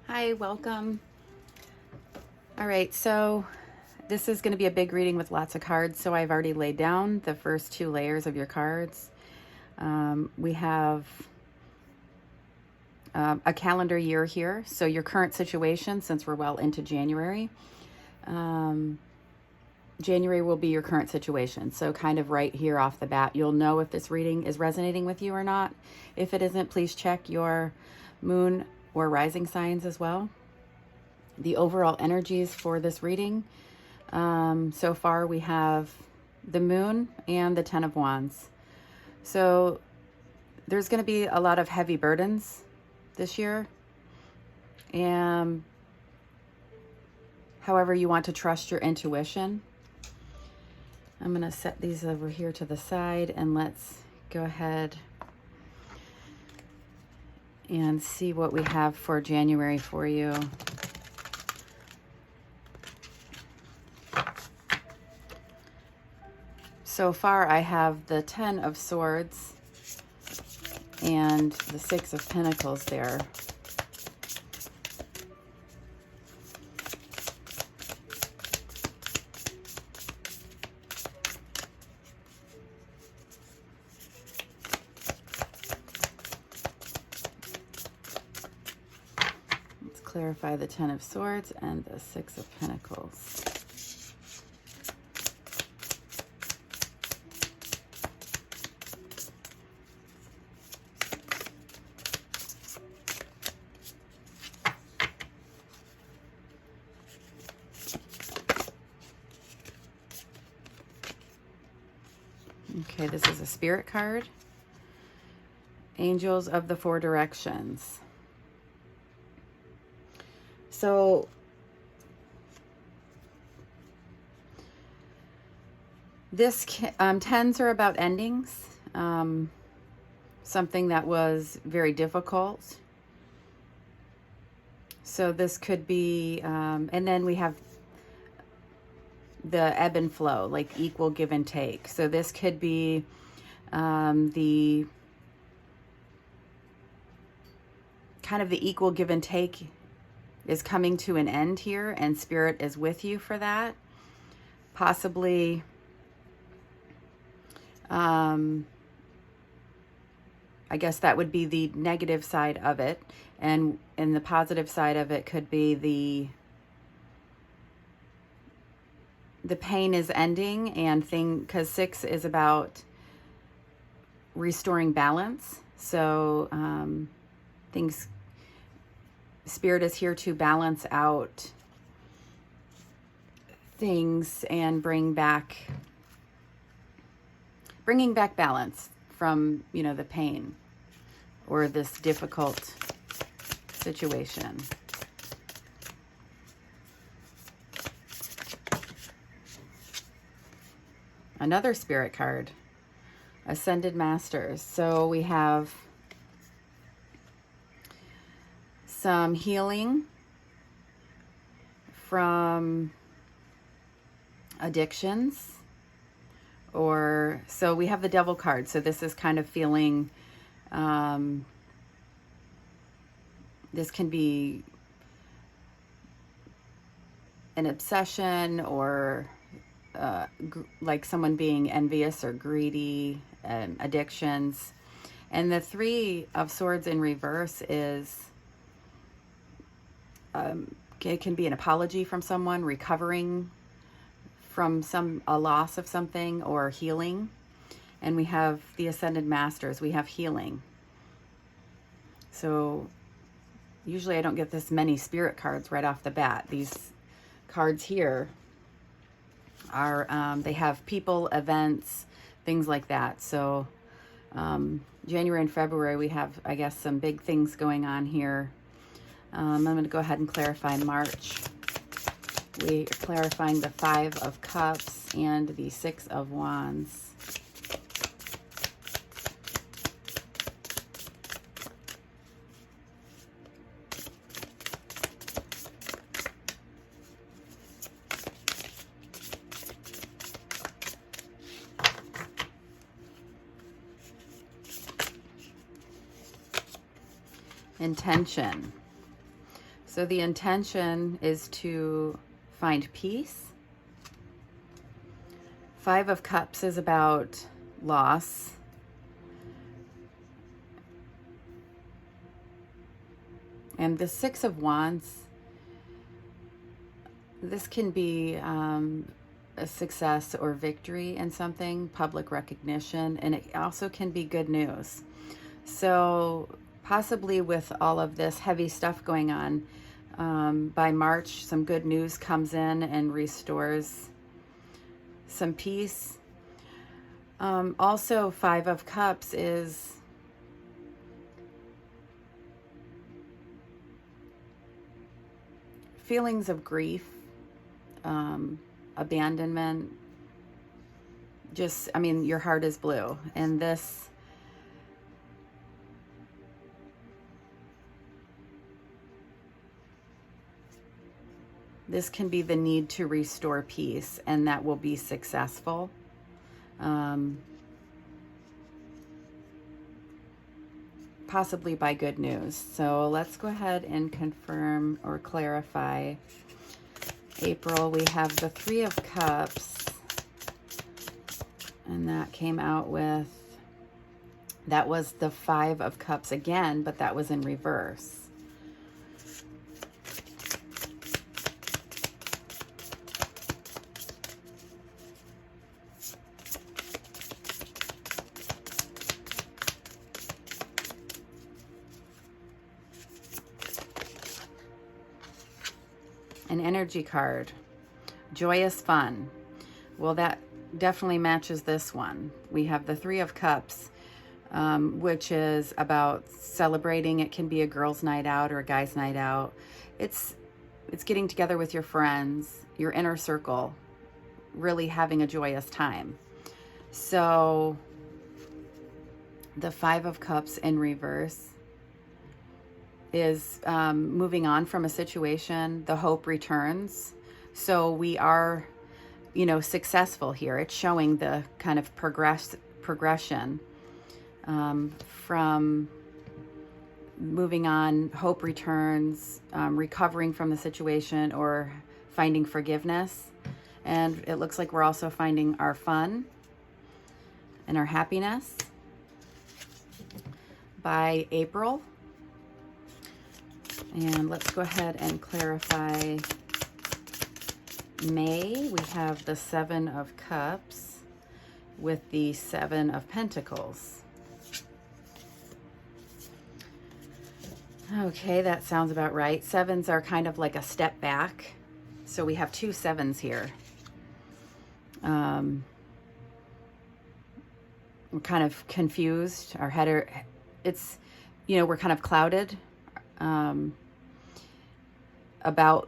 Hi, welcome. All right, so this is going to be a big reading with lots of cards. So I've already laid down the first two layers of your cards. We have a calendar year here. So your current situation, since we're well into January, January will be your current situation. So kind of right here off the bat, you'll know if this reading is resonating with you or not. If it isn't, please check your moon or rising signs as well. The overall energies for this reading. So far we have the moon and the 10 of wands. So there's going to be a lot of heavy burdens this year. And however, you want to trust your intuition. I'm going to set these over here to the side and let's go ahead and see what we have for January for you. So far, I have the 10 of Swords and the 6 of Pentacles there. Let's clarify the 10 of Swords and the 6 of Pentacles. Okay, this is a spirit card. Angels of the Four Directions. So this tens are about endings. Something that was very difficult. So this could be, and then we have the ebb and flow, like equal give and take. So this could be the kind of the equal give and take is coming to an end here, and Spirit is with you for that. Possibly I guess that would be the negative side of it, and the positive side of it could be the pain is ending, and because 6 is about restoring balance. So Spirit is here to balance out things and bringing back balance from, the pain or this difficult situation. Another spirit card, Ascended Masters. So we have some healing from addictions, so we have the Devil card. So this is kind of feeling, this can be an obsession or like someone being envious or greedy, addictions. And the 3 of Swords in reverse is, it can be an apology from someone, recovering from a loss of something, or healing. And we have the Ascended Masters, we have healing. So usually I don't get this many spirit cards right off the bat. These cards here are, they have people, events, things like that. So January and February, we have, I guess, some big things going on here. I'm going to go ahead and clarify March. We are clarifying the 5 of Cups and the 6 of Wands. Intention. So the intention is to find peace. Five of Cups is about loss. And the Six of Wands, this can be a success or victory in something, public recognition, and it also can be good news. So possibly with all of this heavy stuff going on, by March, some good news comes in and restores some peace. Also, Five of Cups is feelings of grief, abandonment, just, I mean, your heart is blue. And this can be the need to restore peace, and that will be successful. Possibly by good news. So let's go ahead and confirm or clarify. April, we have the Three of Cups, and that came out with, that was the Five of Cups again, but that was in reverse. An energy card, joyous fun. Well, that definitely matches this one. We have the Three of Cups, which is about celebrating. It can be a girl's night out or a guy's night out. It's getting together with your friends, your inner circle, really having a joyous time. So the Five of Cups in reverse is moving on from a situation. The hope returns. So we are, successful here. It's showing the kind of progression from moving on, hope returns, recovering from the situation, or finding forgiveness. And it looks like we're also finding our fun and our happiness by April. And let's go ahead and clarify May. We have the Seven of Cups with the Seven of Pentacles. Okay, that sounds about right. Sevens are kind of like a step back. So we have two sevens here. We're kind of confused. Our head, it's, we're kind of clouded about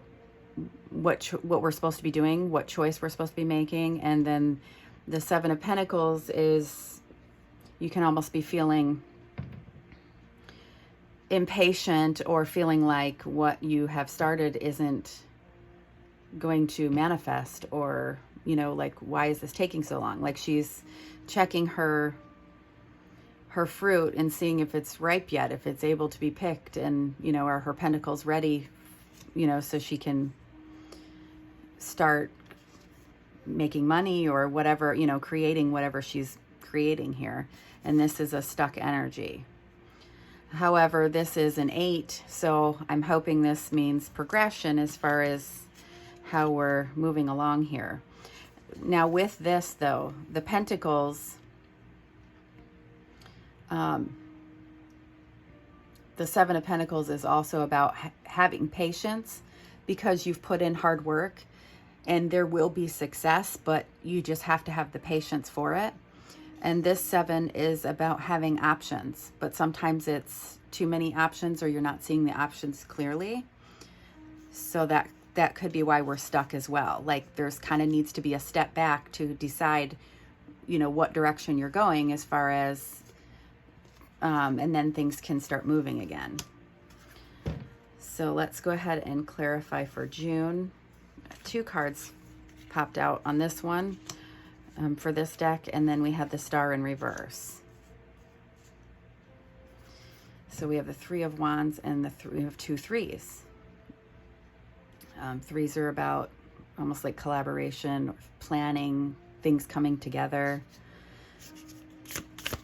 what we're supposed to be doing, what choice we're supposed to be making. And then the Seven of Pentacles is, you can almost be feeling impatient or feeling like what you have started isn't going to manifest, or, like, why is this taking so long? Like, she's checking her fruit and seeing if it's ripe yet, if it's able to be picked, and, are her pentacles ready, so she can start making money or whatever, creating whatever she's creating here. And this is a stuck energy. However, this is an 8, so I'm hoping this means progression as far as how we're moving along here. Now with this, though, the Pentacles, the Seven of Pentacles is also about having patience, because you've put in hard work and there will be success, but you just have to have the patience for it. And this Seven is about having options, but sometimes it's too many options, or you're not seeing the options clearly. So that could be why we're stuck as well. Like, there's kind of needs to be a step back to decide, what direction you're going as far as, and then things can start moving again. So let's go ahead and clarify for June. 2 cards popped out on this one for this deck, and then we have the Star in reverse. So we have the Three of Wands and we have 2 threes. Threes are about almost like collaboration, planning, things coming together.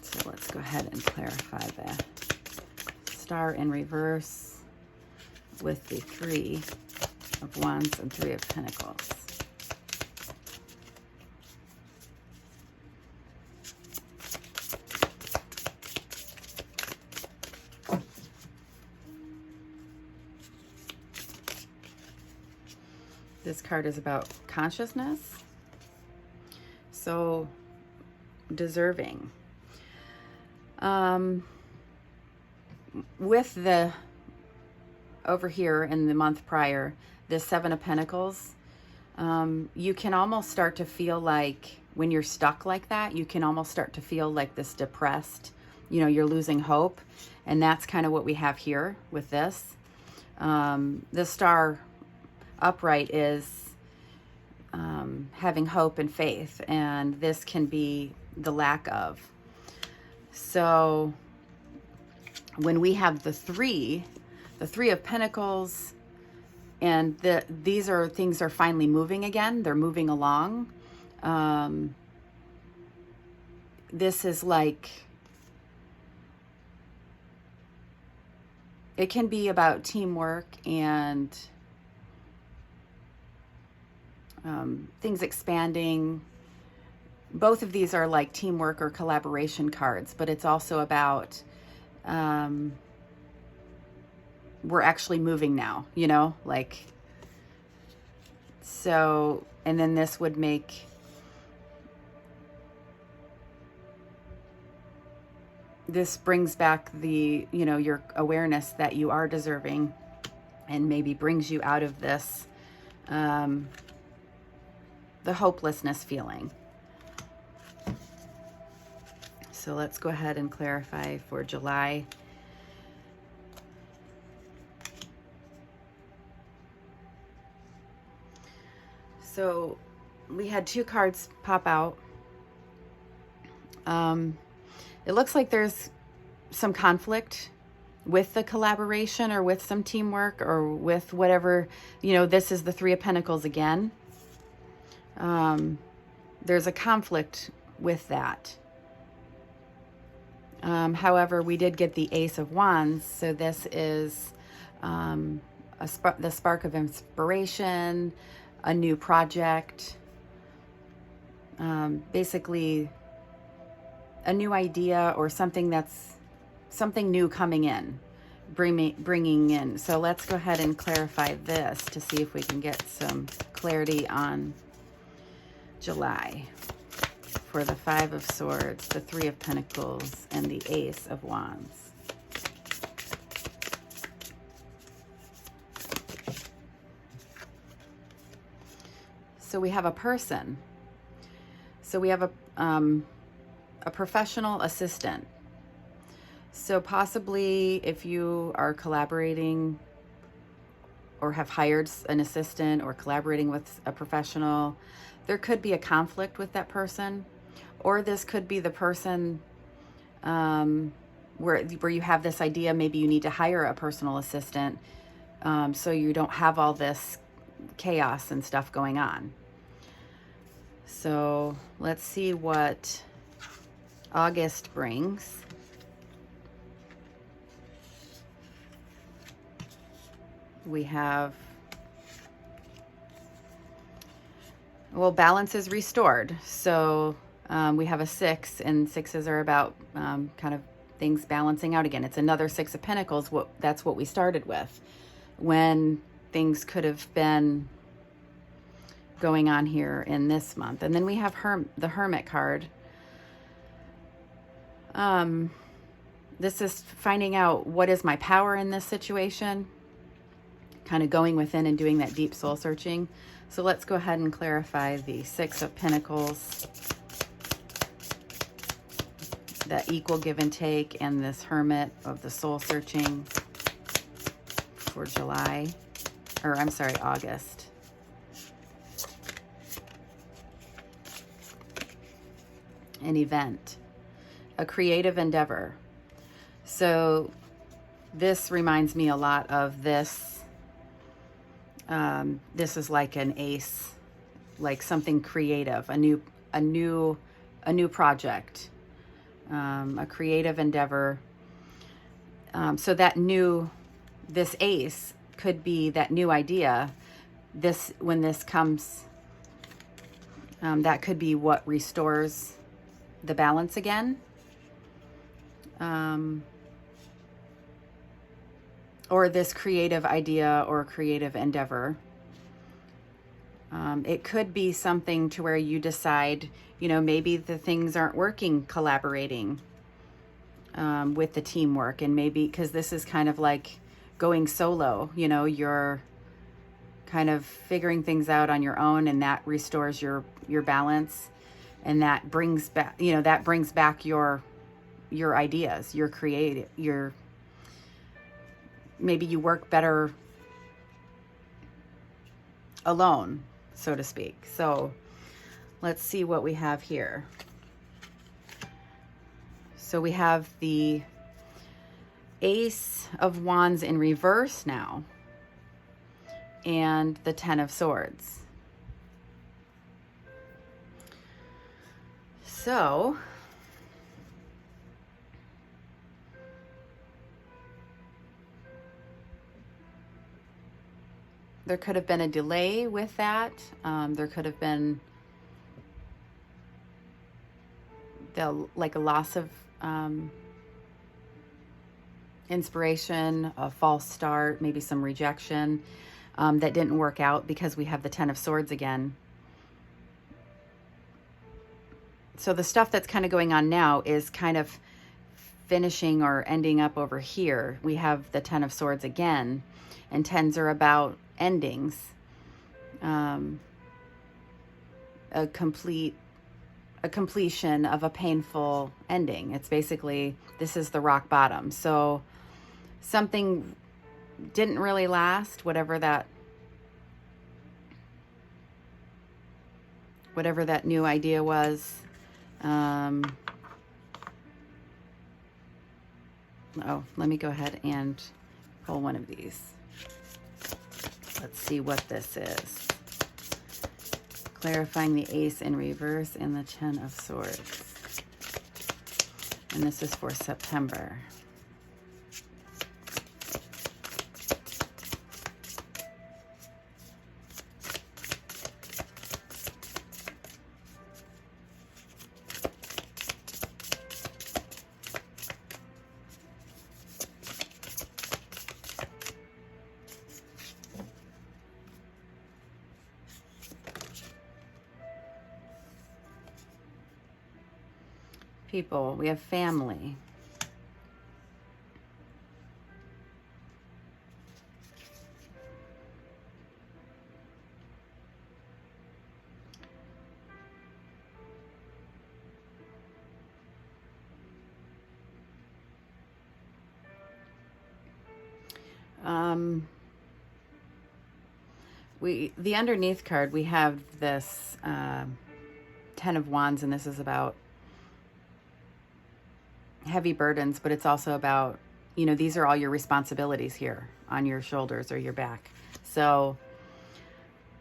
So let's go ahead and clarify the Star in reverse with the Three of Wands and Three of Pentacles. This card is about consciousness. So deserving. With the, over here in the month prior, the Seven of Pentacles, you can almost start to feel like when you're stuck like that, you can almost start to feel like this depressed, you know, you're losing hope. And that's kind of what we have here with this. The Star upright is having hope and faith, and this can be the lack of. So when we have the Three of Pentacles, and these are things are finally moving again, they're moving along. This is like, it can be about teamwork and things expanding. Both of these are like teamwork or collaboration cards, but it's also about we're actually moving now, you know, like, so, and then this would make this brings back the, you know, your awareness that you are deserving, and maybe brings you out of this the hopelessness feeling. So let's go ahead and clarify for July. So we had two cards pop out. It looks like there's some conflict with the collaboration, or with some teamwork, or with whatever, you know, this is the Three of Pentacles again. There's a conflict with that. However, we did get the Ace of Wands, so this is the spark of inspiration, a new project, basically a new idea, or something new coming in, bringing in. So let's go ahead and clarify this to see if we can get some clarity on July for the Five of Swords, the Three of Pentacles, and the Ace of Wands. So we have a person. So we have a professional assistant. So possibly if you are collaborating or have hired an assistant or collaborating with a professional, there could be a conflict with that person. Or this could be the person where you have this idea, maybe you need to hire a personal assistant so you don't have all this chaos and stuff going on. So let's see what August brings. We have, well, balance is restored. So we have a 6, and 6s are about kind of things balancing out again. It's another 6 of Pentacles. That's what we started with, when things could have been going on here in this month. And then we have the Hermit card. This is finding out, what is my power in this situation? Kind of going within and doing that deep soul searching. So let's go ahead and clarify the 6 of Pentacles, that equal give and take, and this Hermit of the soul searching for July, or I'm sorry, August. An event, a creative endeavor. So this reminds me a lot of this This is like an ace, like something creative, a new project, a creative endeavor. So this ace could be that new idea. When this comes, that could be what restores the balance again. Or this creative idea or creative endeavor. It could be something to where you decide, maybe the things aren't working collaborating with the teamwork, and maybe because this is kind of like going solo, you're kind of figuring things out on your own, and that restores your balance, and that brings back, your ideas, your creative, maybe you work better alone, so to speak. So let's see what we have here. So we have the Ace of Wands in reverse now, and the Ten of Swords. So there could have been a delay with that. There could have been a loss of inspiration, a false start, maybe some rejection that didn't work out, because we have the Ten of Swords again. So the stuff that's kind of going on now is kind of finishing or ending up over here. We have the Ten of Swords again, and tens are about endings, a completion of a painful ending. It's basically, this is the rock bottom. So something didn't really last, whatever that new idea was. Let me go ahead and pull one of these. Let's see what this is. Clarifying the Ace in reverse and the Ten of Swords. And this is for September. People, we have family. The underneath card, we have this Ten of Wands, and this is about heavy burdens, but it's also about, these are all your responsibilities here on your shoulders or your back. So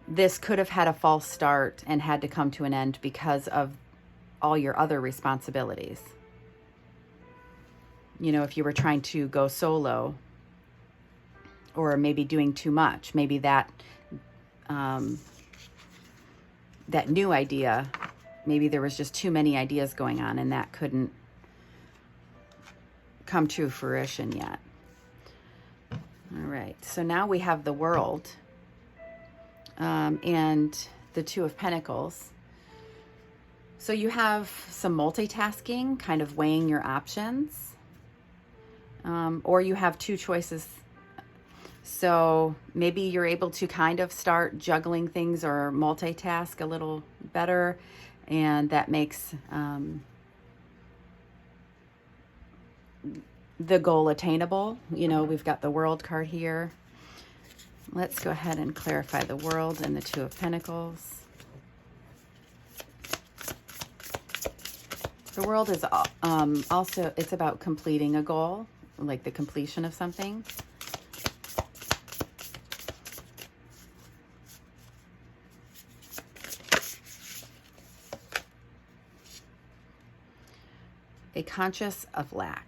this could have had a false start and had to come to an end because of all your other responsibilities. If you were trying to go solo, or maybe doing too much, maybe that new idea, maybe there was just too many ideas going on, and that couldn't come to fruition yet. All right, so now we have the World and the Two of Pentacles. So you have some multitasking, kind of weighing your options, or you have two choices. So maybe you're able to kind of start juggling things or multitask a little better, and that makes the goal attainable. We've got the World card here. Let's go ahead and clarify the World and the Two of Pentacles. The World is also, it's about completing a goal, like the completion of something. a conscious of lack.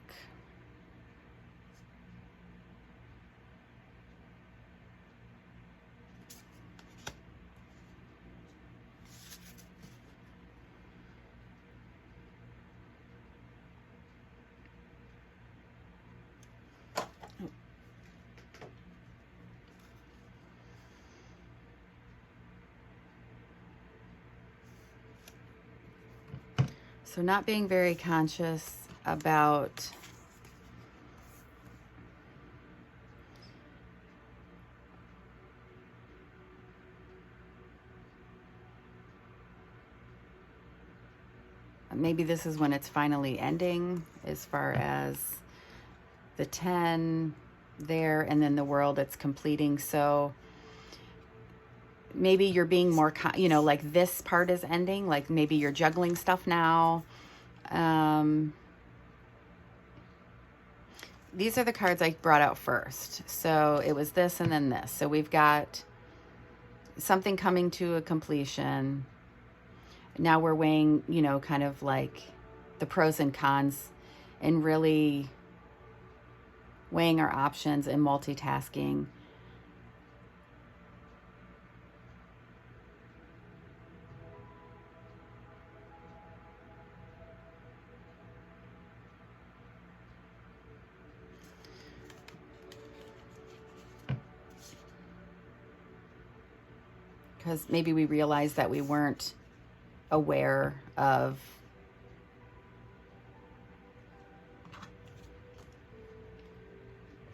So not being very conscious about maybe this is when it's finally ending, as far as the 10 there, and then the world it's completing. So maybe you're being more, like this part is ending, like maybe you're juggling stuff now. These are the cards I brought out first. So it was this and then this. So we've got something coming to a completion. Now we're weighing, kind of like the pros and cons, and really weighing our options and multitasking. Because maybe we realized that we weren't aware of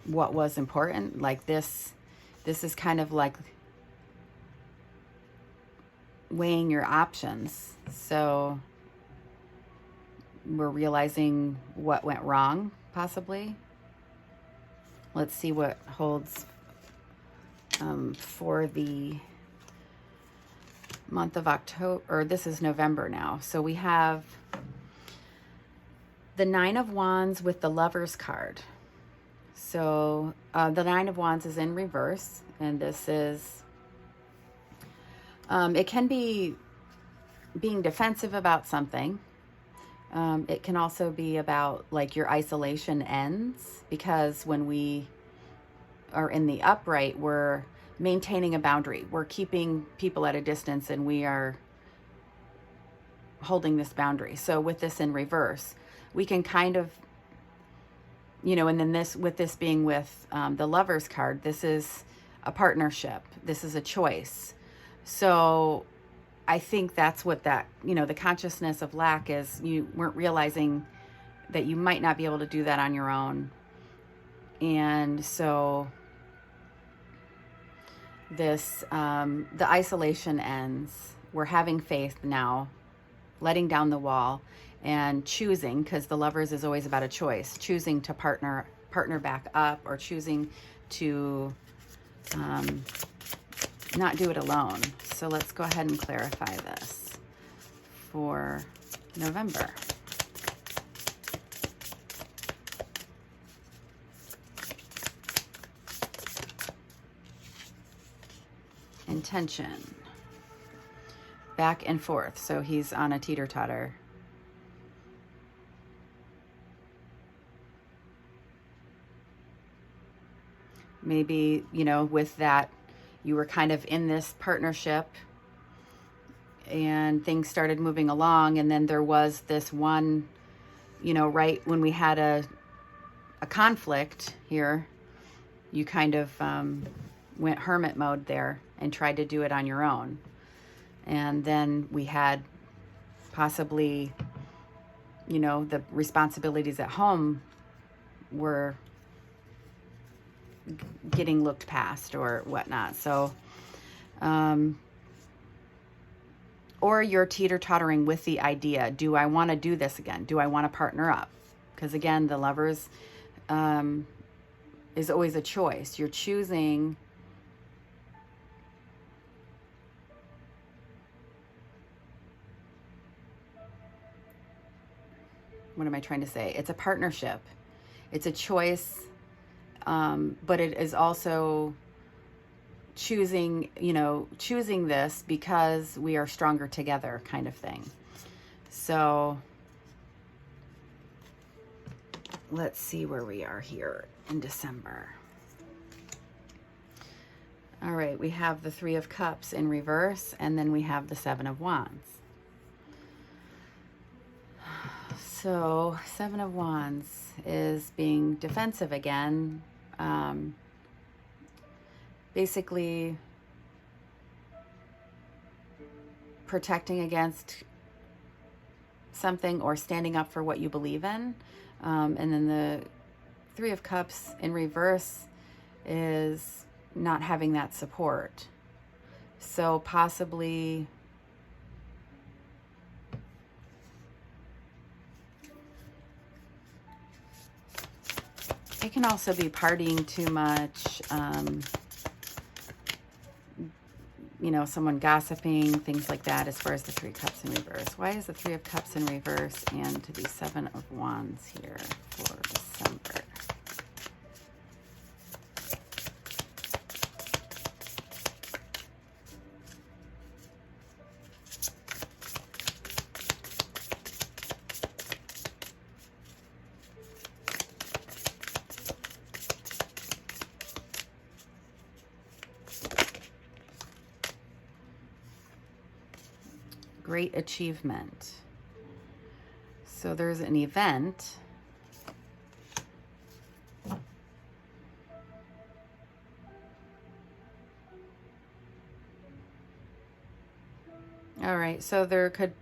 what was important. Like this is kind of like weighing your options. So we're realizing what went wrong, possibly. Let's see what holds for the month of October, or this is November now. So we have the 9 of Wands with the Lovers card. So the 9 of Wands is in reverse, and this is, it can be being defensive about something. It can also be about like your isolation ends, because when we are in the upright, we're maintaining a boundary. We're keeping people at a distance, and we are holding this boundary. So with this in reverse, we can kind of, and then this, with this being with the Lovers card, this is a partnership. This is a choice. So I think that's what that, the consciousness of lack is. You weren't realizing that you might not be able to do that on your own. And so this, the isolation ends. We're having faith now, letting down the wall, and choosing, because the Lovers is always about a choice, choosing to partner back up, or choosing to not do it alone. So let's go ahead and clarify this for November. Intention. Back and forth. So he's on a teeter-totter. Maybe, with that, you were kind of in this partnership and things started moving along, and then there was this one, right when we had a conflict here, you kind of went hermit mode there and tried to do it on your own. And then we had possibly, the responsibilities at home were getting looked past or whatnot. So, or you're teeter-tottering with the idea, do I want to do this again? Do I want to partner up? Because again, the Lovers is always a choice. You're choosing what am I trying to say? It's a partnership. It's a choice, but it is also choosing this because we are stronger together, kind of thing. So let's see where we are here in December. All right, we have the Three of Cups in reverse, and then we have the Seven of Wands. So, Seven of Wands is being defensive again. Basically, protecting against something or standing up for what you believe in. And then the Three of Cups in reverse is not having that support. So possibly it can also be partying too much, you know, someone gossiping, things like that, as far as the Three of Cups in reverse. Why is the Three of Cups in reverse and the Seven of Wands here for December? Great achievement. So there's an event. All right, so there could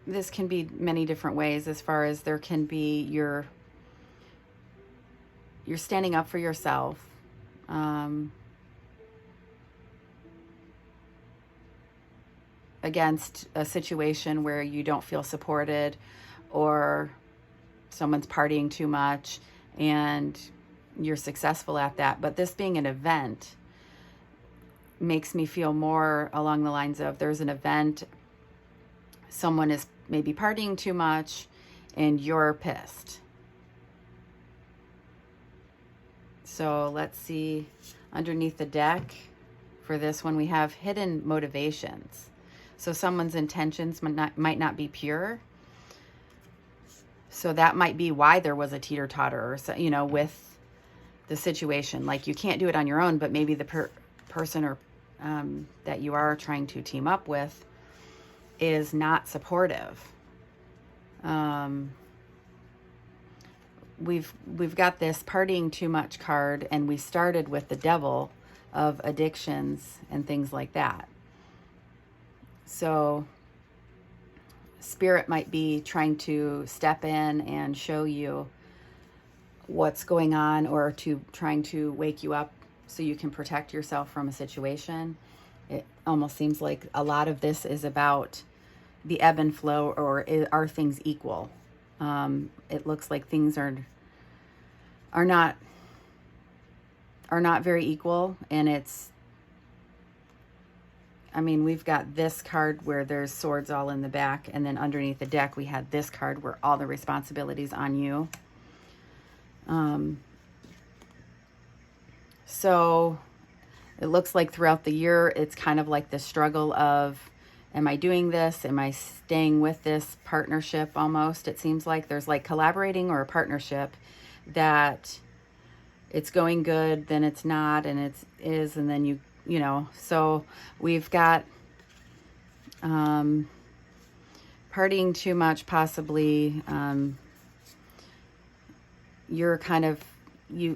this can be many different ways, as far as there can be you're standing up for yourself. Against a situation where you don't feel supported, or someone's partying too much and you're successful at that. But this being an event makes me feel more along the lines of there's an event, someone is maybe partying too much and you're pissed. So let's see, underneath the deck for this one, we have hidden motivations. So someone's intentions might not be pure. So that might be why there was a teeter-totter, or, you know, with the situation. Like, you can't do it on your own, but maybe the person or that you are trying to team up with is not supportive. We've got this partying too much card, and we started with the Devil of addictions and things like that. So Spirit might be trying to step in and show you what's going on, or trying to wake you up so you can protect yourself from a situation. It almost seems like a lot of this is about the ebb and flow, or are things equal? It looks like things are not very equal, and we've got this card where there's swords all in the back, and then underneath the deck we had this card where all the responsibility's on you. So it looks like throughout the year it's kind of like the struggle of, am I doing this? Am I staying with this partnership almost? It seems like there's like collaborating or a partnership that it's going good, then it's not, and it is, and then you know. So we've got partying too much, possibly. You're kind of,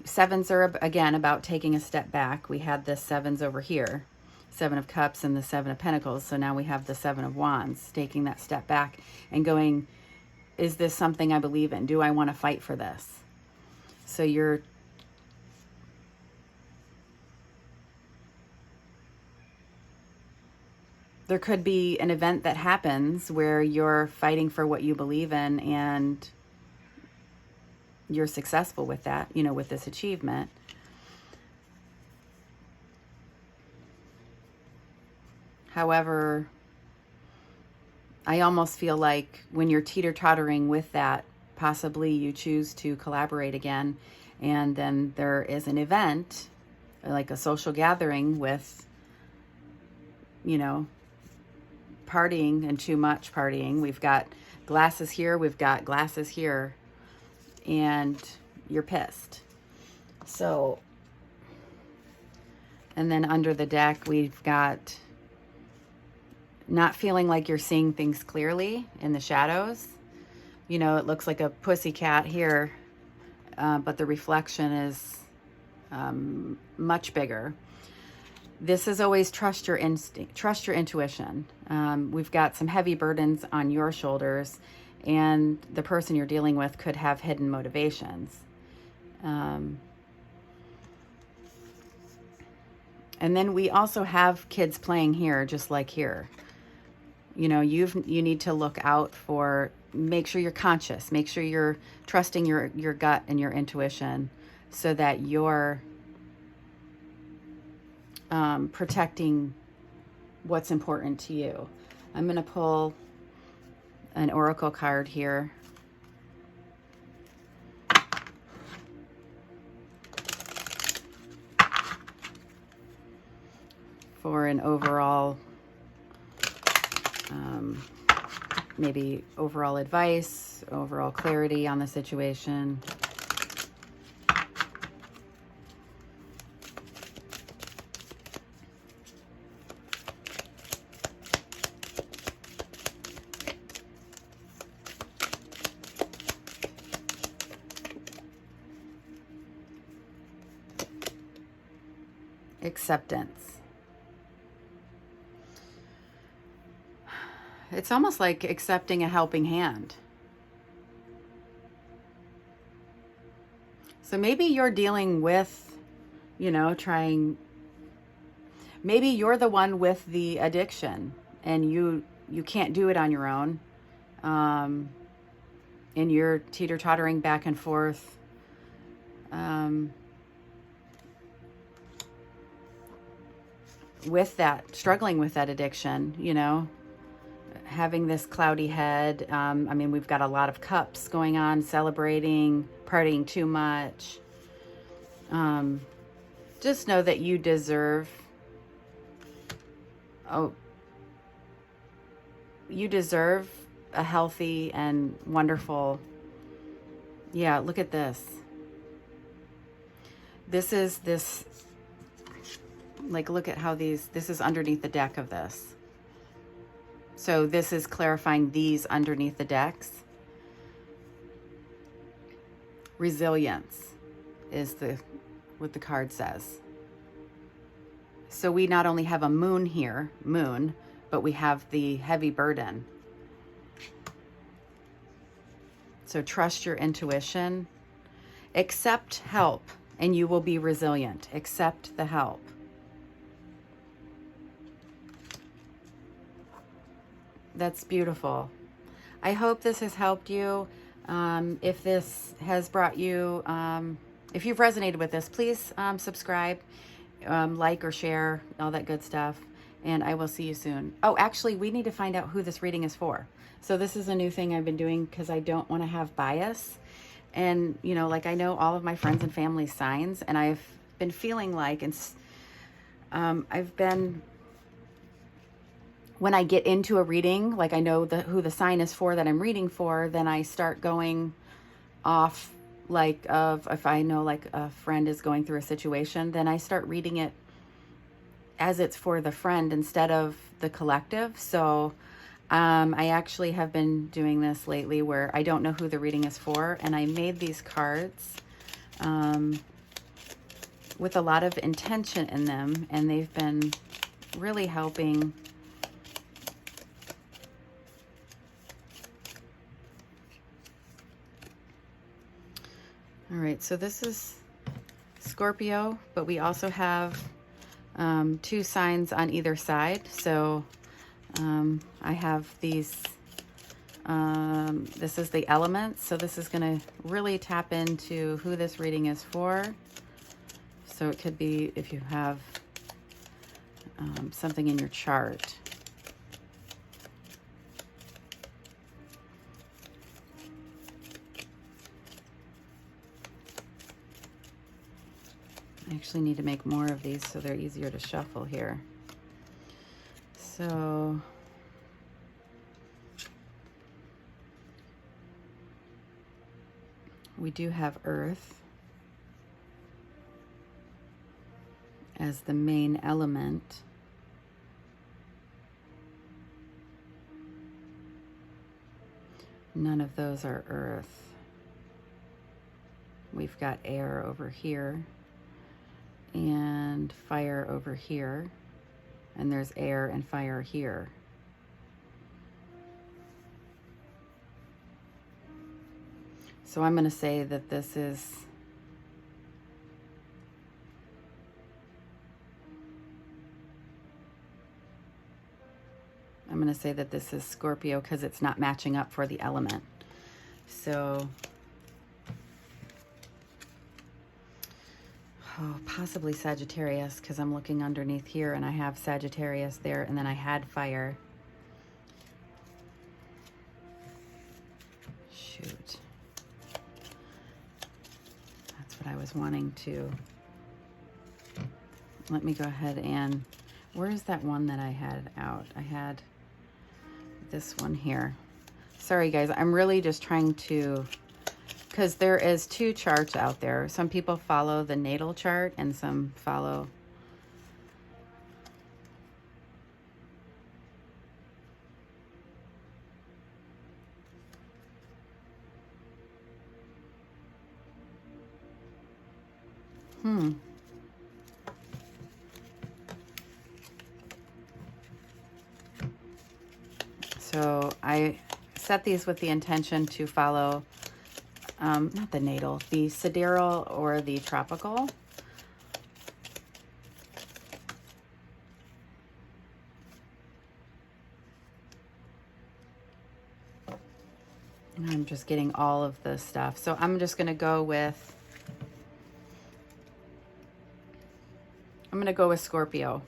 sevens are, again, about taking a step back. We had the sevens over here. Seven of Cups and the Seven of Pentacles. So now we have the Seven of Wands, taking that step back and going, is this something I believe in? Do I want to fight for this? So there could be an event that happens where you're fighting for what you believe in, and you're successful with that, you know, with this achievement. However, I almost feel like when you're teeter-tottering with that, possibly you choose to collaborate again, and then there is an event, like a social gathering with you know, partying and too much partying. We've got glasses here, we've got glasses here, and you're pissed. So, and then under the deck, we've got not feeling like you're seeing things clearly in the shadows. You know, it looks like a pussy cat here, but the reflection is much bigger. This is always trust your instinct, trust your intuition. We've got some heavy burdens on your shoulders, and the person you're dealing with could have hidden motivations. And then we also have kids playing here, just like here. You know, you need to look out for, make sure you're conscious, make sure you're trusting your gut and your intuition, so that you're protecting what's important to you. I'm going to pull an oracle card here. For an overall, maybe overall advice, overall clarity on the situation. Acceptance. It's almost like accepting a helping hand. So maybe you're dealing with, you know, maybe you're the one with the addiction, and you can't do it on your own. And you're teeter-tottering back and forth. With that, struggling with that addiction, you know, having this cloudy head. I mean, we've got a lot of cups going on, celebrating, partying too much. Just know that you deserve, you deserve a healthy and wonderful, yeah, look at this. This is this, like, look at how this is underneath the deck of this. So this is clarifying these underneath the decks. Resilience is what the card says. So we not only have a moon here, but we have the heavy burden. So trust your intuition. Accept help, and you will be resilient. Accept the help. That's beautiful. I hope this has helped you. If this has brought you, if you've resonated with this, please subscribe, like or share, all that good stuff. And I will see you soon. Oh, actually, we need to find out who this reading is for. So this is a new thing I've been doing because I don't want to have bias. And, you know, like, I know all of my friends and family signs, and I've been feeling like, and I've been, when I get into a reading, like I know who the sign is for that I'm reading for, then I start going off, like, if I know like a friend is going through a situation, then I start reading it as it's for the friend instead of the collective. So I actually have been doing this lately where I don't know who the reading is for, and I made these cards with a lot of intention in them, and they've been really helping. All right, so this is Scorpio, but we also have two signs on either side. So I have these, this is the elements. So this is going to really tap into who this reading is for. So it could be if you have something in your chart. I actually need to make more of these so they're easier to shuffle here. So we do have Earth as the main element. None of those are Earth. We've got air over here and fire over here, and there's air and fire here. So I'm going to say that this is Scorpio because it's not matching up for the element. So possibly Sagittarius, because I'm looking underneath here and I have Sagittarius there, and then I had fire. Shoot. That's what I was wanting to. Let me go ahead and, where is that one that I had out? I had this one here. Sorry guys, I'm really just trying to, because there is 2 charts out there. Some people follow the natal chart and some follow So I set these with the intention to follow not the natal, the sidereal or the tropical. And I'm just getting all of the stuff. So I'm just going to go with, Scorpio.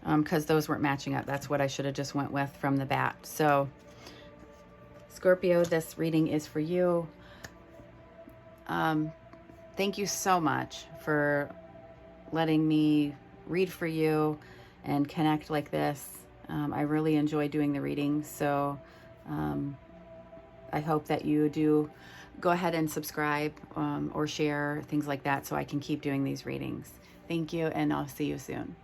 Because those weren't matching up. That's what I should have just went with from the bat. So Scorpio, this reading is for you. Thank you so much for letting me read for you and connect like this. I really enjoy doing the readings. So I hope that you do go ahead and subscribe or share, things like that, so I can keep doing these readings. Thank you, and I'll see you soon.